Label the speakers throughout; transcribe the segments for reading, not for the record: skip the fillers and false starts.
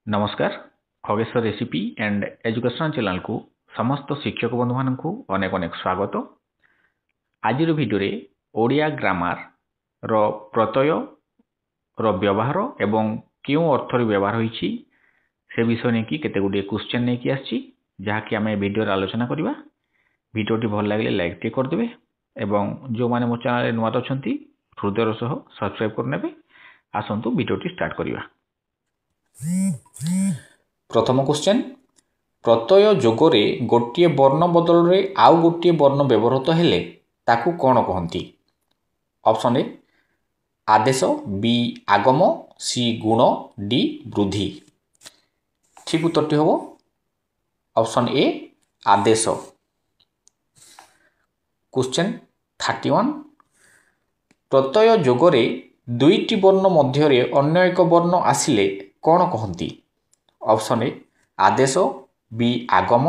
Speaker 1: नमस्कार Khageshwar recipe and education channel को समस्त शिक्षक बंधु मान अनेक अनेक स्वागत। आज भिडियो ओडिया ग्रामर रो प्रत्यय रो व्यवहार एवं क्यों अर्थर व्यवहार होईछि से विषय ने कि केते गुडे क्वेश्चन ने कि आछि जहाँकि आम भिडियो आलोचना करवा। भिडियोटी भल लगे लाइक टे करदे एवं जो माने मो चैनल नुआ अछंती हृदयर सह सब्सक्राइब करनेबे। आसंतु भिडियोटी स्टार्ट करवा। प्रथम क्वेश्चन प्रत्यय जोगरे गोटे वर्ण बदल रे आउ गोटे वर्ण व्यवहृत हेले ताकू कौन कहती। ऑप्शन ए आदेश, बी आगम, सी गुण, डी वृद्धि। ठीक उत्तरटी हम ऑप्शन ए आदेश। क्वेश्चन 31 प्रत्यय जोगरे दुईटी वर्ण मध्य अन्य एक वर्ण आसिले कौन कहती। ऑप्शन ए आदेश, बी आगम,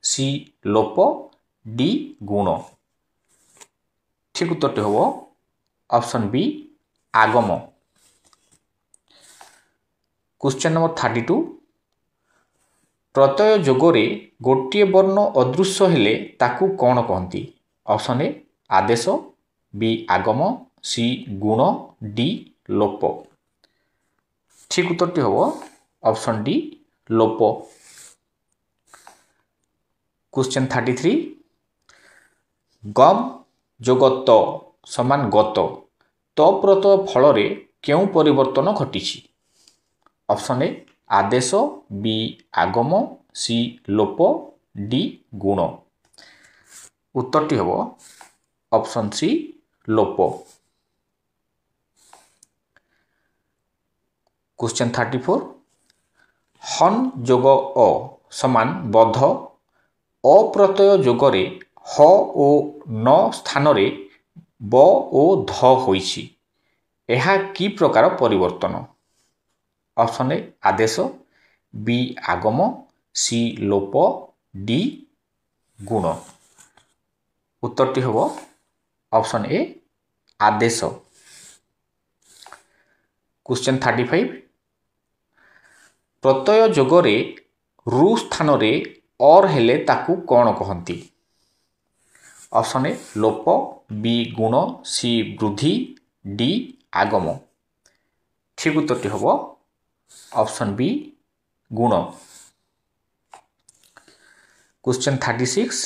Speaker 1: सी लोप, डी गुण। ठीक उत्तरटी हम ऑप्शन बी आगम। क्वेश्चन नंबर 32 प्रत्यय जोगरे गोटे वर्ण अदृश्य हेले ताकू कौन कहती। ऑप्शन ए आदेश, बी आगम, सी गुण, डी लोप। ठीक उत्तरटी हम ऑप्शन डी लोप। क्वेश्चन 33 गम जोग त समान गत त प्रत्यय फल क्यों परिवर्तन घटी। ऑप्शन ए आदेश, बी आगम, सी लोप, डी गुण। उत्तरटी हम ऑप्शन सी लोप। क्वेश्चन 34 हन जोग अ समान बध अप्रत्यय जोगरे ह ओ न स्थान रे ब ओ ध होईछि एहा की प्रकार परिवर्तन। ऑप्शन ए आदेश, बी आगम, सी लोप, डी गुण। उत्तरटी हम ऑप्शन ए आदेश। क्वेश्चन 35 प्रत्यय जोगरे रु स्थान रे और हेले ताकू कौन कहती। ऑप्शन ए लोप, बी गुण, सी वृद्धि, डी आगम। ठीक उत्तरटी हम ऑप्शन बी गुण। क्वेश्चन 36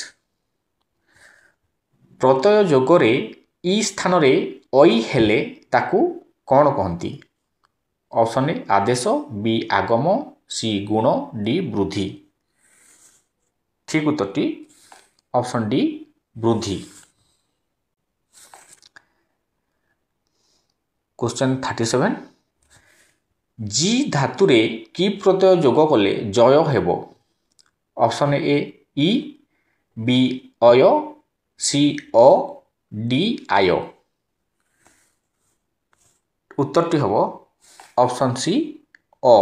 Speaker 1: प्रत्यय जोगरे ई स्थान रे ओई हेले ताकू कौन कहती। ऑप्शन ए आदेश, बी आगम, सी गुण, डी वृद्धि। ठीक उत्तरटी ऑप्शन डी वृद्धि। क्वेश्चन 37 जी धातुरे की प्रत्यय जोग कले जय हेबो। ऑप्शन ए ई, बी अय, सी अ, डी आय। उत्तरटी हम ऑप्शन सी अ।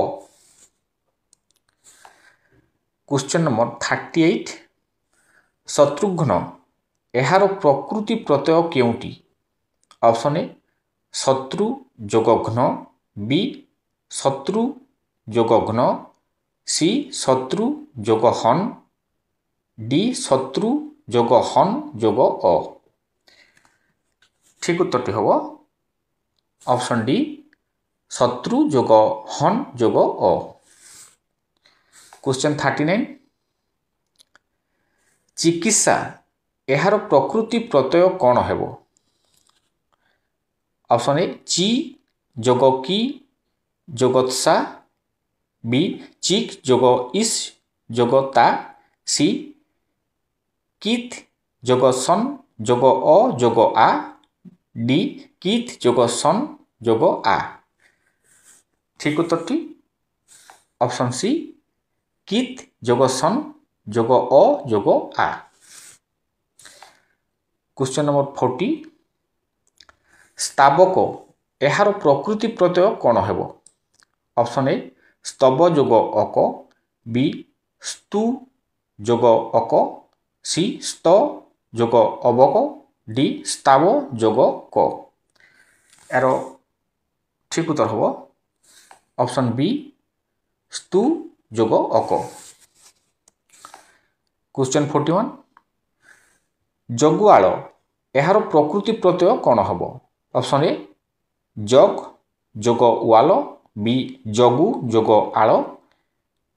Speaker 1: क्वेश्चन नंबर 38 शत्रुघ्न एहार प्रकृति प्रत्यय केउटी। ऑप्शन ए शत्रु जोग घ्न, बी शत्रु जोग घ्न, सी शत्रु जोग हन, डी शत्रु जोग हन जोग अ। ठीक उत्तरटी हम ऑप्शन डी शत्रु जोग हन जोग अ। क्वेश्चन 39 चिकित्सा एहार प्रकृति प्रत्यय कौन हेबो। ऑप्शन ए ची जोग की जोगत्सा, बी चिक जोग इस जोग ता, सी कित जोग सन जोग अ जोग आ, डी कित जोग सन जोग आ। ठीक उत्तरटी ऑप्शन सी कित जोग सन जोग अ जोग आ। क्वेश्चन नंबर 40 स्तावक एहार प्रकृति प्रत्यय कौन हेबो। ऑप्शन ए स्तव जोग अक, बी स्तु जोग अक, सी स्त जोग अबक, डी स्ताव जोग क। यार ठीक उत्तर हम ऑप्शन बी स्तु जोग अक। क्वेश्चन 41 जगुआल यार प्रकृति प्रत्यय कौन हम? ऑप्शन ए जग जोग वाल, बी जगु जोग आल,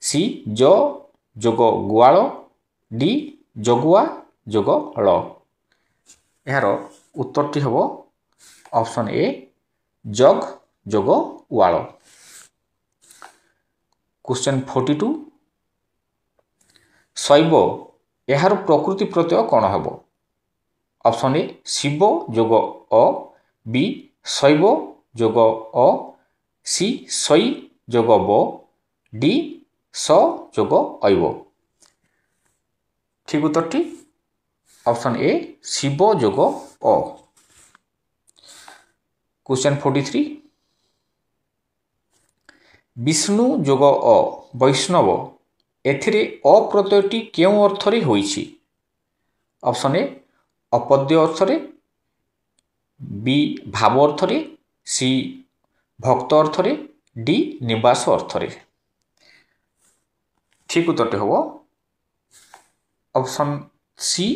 Speaker 1: सी ज जोग गुआल, डी जगुआ जोग ळ। यार उत्तरटी हम ऑप्शन ए जग जोग वाल। क्वेश्चन 42 शैव यार प्रकृति प्रत्यय कौन हम? ऑप्शन ए शिव जोग अ, बी शैव जोग अ, सी शई जोग ब, डी स जोग ऐव। ठीक उत्तरटी ऑप्शन ए शिव जोग अ। क्वेश्चन 43 विष्णु जोग अ वैष्णव एथिरे अप्रत्ययटी केउं अर्थरे होइछि? ऑप्शन ए अपद्य अर्थरे, बी भाव अर्थरे, सी भक्त अर्थरे, डी निवास अर्थरे। ठीक उत्तरटी हम ऑप्शन सी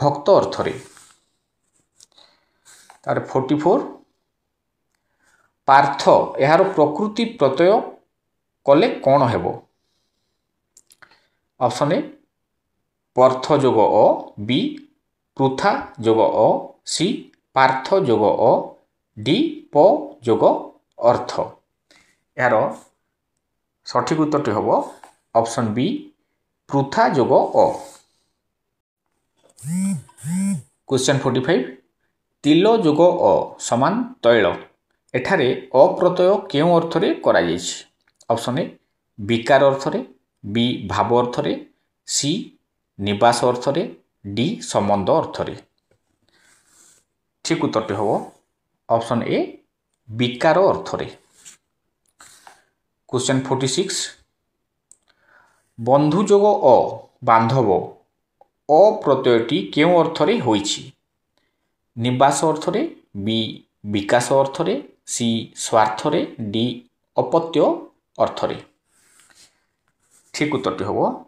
Speaker 1: भक्त अर्थरे। तार 44 पार्थ यार प्रकृति प्रत्यय कले कौन हेब? ऑप्शन ए पर्थ जोग अ, बी पृथा जोग अ, सी पार्थ जोग अ, डी प जोग अर्थ। यार सठिक उत्तरटी हम ऑप्शन बी पृथा जोग अ। क्वेश्चन 45 तिल जोग अ समान तैल एठारे अप्रत्यय केउं अर्थरे करा जायछि? ऑप्शन ए विकार अर्थरे, बी भाव अर्थरे, सी निवास अर्थरे, डी संबंध अर्थरे। ठीक उत्तरटी हम ऑप्शन ए विकार अर्थरे। क्वेश्चन 46 बंधु जोग अ बांधव अप्रत्ययटी केउं अर्थरे होइछि? निवास अर्थरे, बी विकास अर्थरे, सी स्वार्थरे, डी अपत्य अर्थरे। ठीक उत्तरटी हम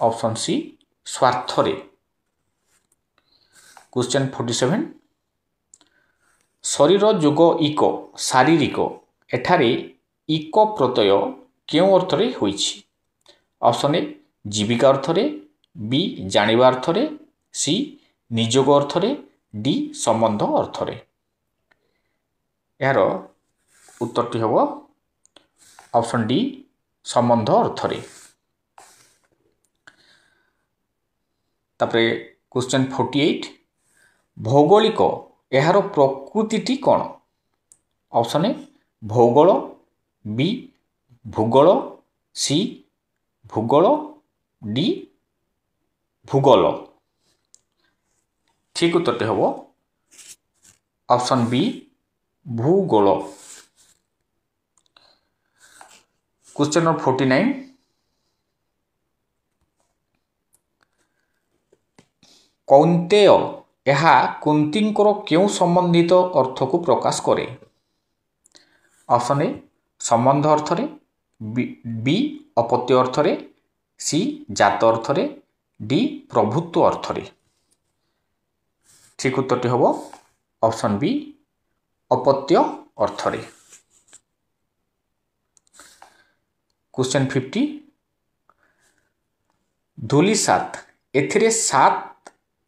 Speaker 1: ऑप्शन सी स्वार्थरे। क्वेश्चन 47 शरीर जोग इक शारीरिक एठारे इक प्रत्यय केउं अर्थरे होइछि? ऑप्शन ए जीविका अर्थरे, बी जानिबा अर्थरे, सी निजोग अर्थरे, डी संबंध अर्थरे। यार उत्तरटी हम ऑप्शन डी संबंध अर्थरे। तापरे क्वेश्चन 48 भौगोलिक यार प्रकृतिटी कौन? ऑप्शन ए भौगोल, बी भूगोल, सी भूगोल, डी भूगोल। ठीक उत्तरटी हम ऑप्शन बी भूगोल। क्वेश्चन नंबर 49 कौन्तेय यह कुंतींकर केउं संबंधित अर्थ को प्रकाश करे? ऑप्शन ए संबंध अर्थरे, बी अपत्य अर्थरे, सी जात अर्थरे, डी प्रभुत्व अर्थरे। ठीक उत्तरटी हम ऑप्शन बी अपत्य अर्थरे। क्वेश्चन 50 धूली सात एथिरे सात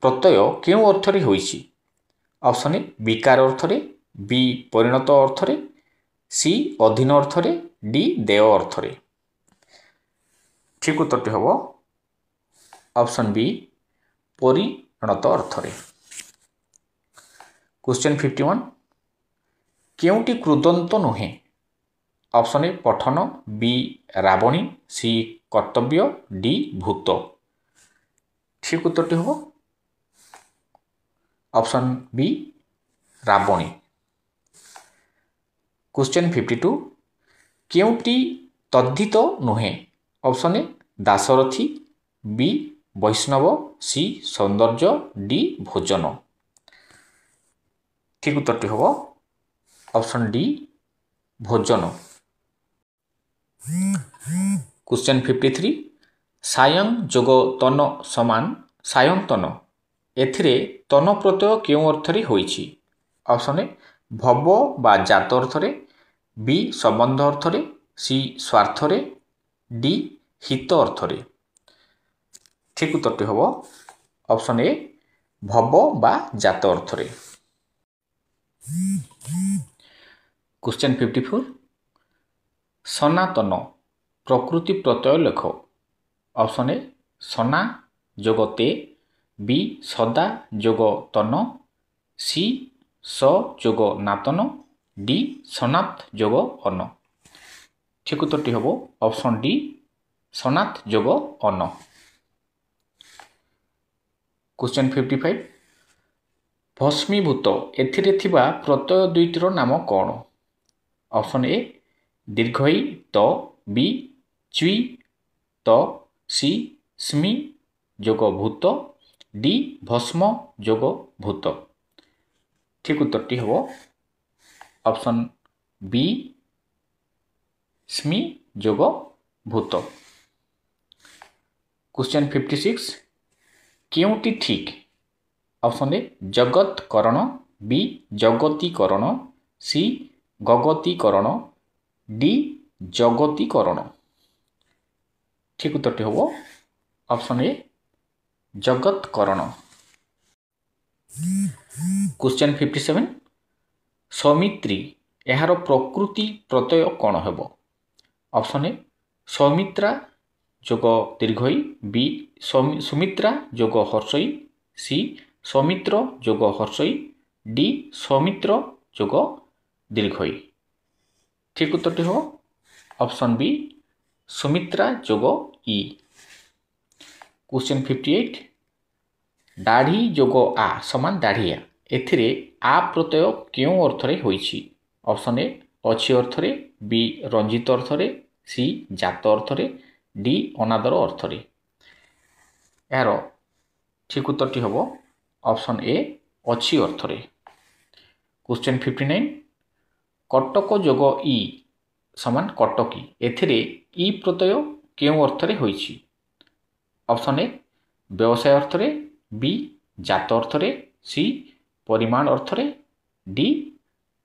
Speaker 1: प्रत्यय केउं अर्थरे होइछि? ऑप्शन ए विकार अर्थरे, बी परिणत अर्थरे, सी अधीन अर्थरे, डी देय अर्थरे। ठीक उत्तरटी हम ऑप्शन बी परिणत अर्थरे। क्वेश्चन 51 केउंटी कृदंत नुहे? ऑप्शन ए पठन, बी रावणी, सी कर्तव्य, डी भूत। ठीक उत्तरटी हम ऑप्शन बी रावणी। क्वेश्चन 52 केउंटी तद्धित नुहे? ऑप्शन ए दासरथी, बी वैष्णव, सी सौंदर्य, डी भोजन। ठीक उत्तरटी हम ऑप्शन डी भोजन। क्वेश्चन 53 सायं जोग तन समान सायंतन एथिरे तन प्रत्यय केउं अर्थरे होईछि ऑप्शन ए भव बा जात अर्थरे बी संबंध अर्थरे सी स्वार्थरे डी हित अर्थरे ठीक उत्तरटी हबो ऑप्शन ए भव बा जात अर्थरे क्वेश्चन 54 सनातन प्रकृति प्रत्यय लेख ऑप्शन ए सना जोग ते बी सदा जोग तन सी स जोग नातन डी सनात जोग अन ठीक उत्तरटी हबो ऑप्शन डी सनात जोग अन क्वेश्चन 55 भस्मीभूत एथिरे थिबा प्रत्यय दुईटीर नाम कौन ऑप्शन ए दीर्घई त बी च्वी त सी स्मी जोग भूत डी भस्म जोग भूत ठीक उत्तरटी हबो ऑप्शन बी स्मी जोग भूत क्वेश्चन 56 केउटी ठीक ऑप्शन ए जगतकरण बी जगतीकरण सी गगतीकरण डी जगतीकरण ठीक उत्तरटी हबो ऑप्शन ए जगतकरण क्वेश्चन 57 सौमित्री एहार प्रकृति प्रत्यय कौन हेबो ऑप्शन ए सौमित्रा जोग दीर्घई बी सुमित्रा जोग हर्षई सी सौमित्र जोग हर्षई डी सौमित्र जोग दीर्घई ठीक उत्तरटी हो ऑप्शन बी सुमित्रा जोग ई क्वेश्चन 58 दाढ़ी जोग आ समान दाढ़िया एथिरे आ प्रत्यय केउं अर्थरे होईछि ऑप्शन ए अछि अर्थरे बी रंजित अर्थरे सी जात अर्थरे डी अनादर अर्थरे यार ठीक उत्तरटी हबो ऑप्शन ए अछि अर्थरे क्वेश्चन 59 कटक जोग ई समान कटकी एथिरे ई प्रत्यय केउं अर्थरे होईछि ऑप्शन ए व्यवसाय अर्थरे बी जात अर्थरे सी परिमाण अर्थरे डी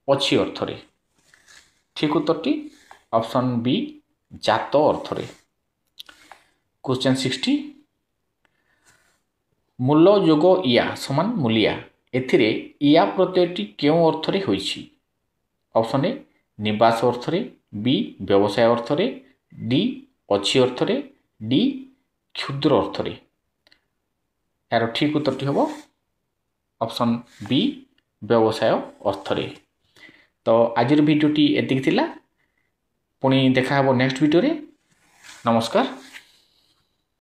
Speaker 1: अछि अर्थरे ठीक उत्तरटी ऑप्शन बी जात अर्थरे क्वेश्चन 60 मूल जोग इया समान मूलिया एथिरे इया प्रत्ययटी केउं अर्थरे होईछि ऑप्शन ए निवास अर्थरे बी व्यवसाय अर्थरे डी अछि अर्थरे डी क्षुद्र अर्थरे यार ठीक उत्तरटी हबो ऑप्शन बी व्यवसाय अर्थरे तो आजिर भिडियोटी एतिक थिला पुणी देखा हबो नेक्स्ट वीडियो रे नमस्कार।